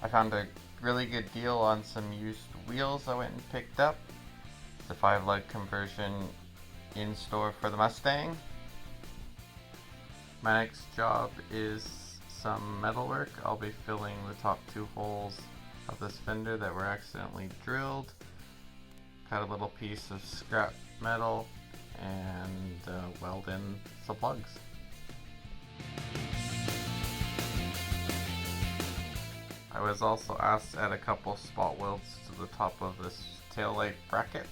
I found a really good deal on some used wheels I went and picked up. It's a 5-leg conversion in store for the Mustang. My next job is some metalwork. I'll be filling the top 2 holes of this fender that were accidentally drilled. Cut a little piece of scrap metal and weld in some plugs. I was also asked to add a couple spot welds to the top of this taillight bracket.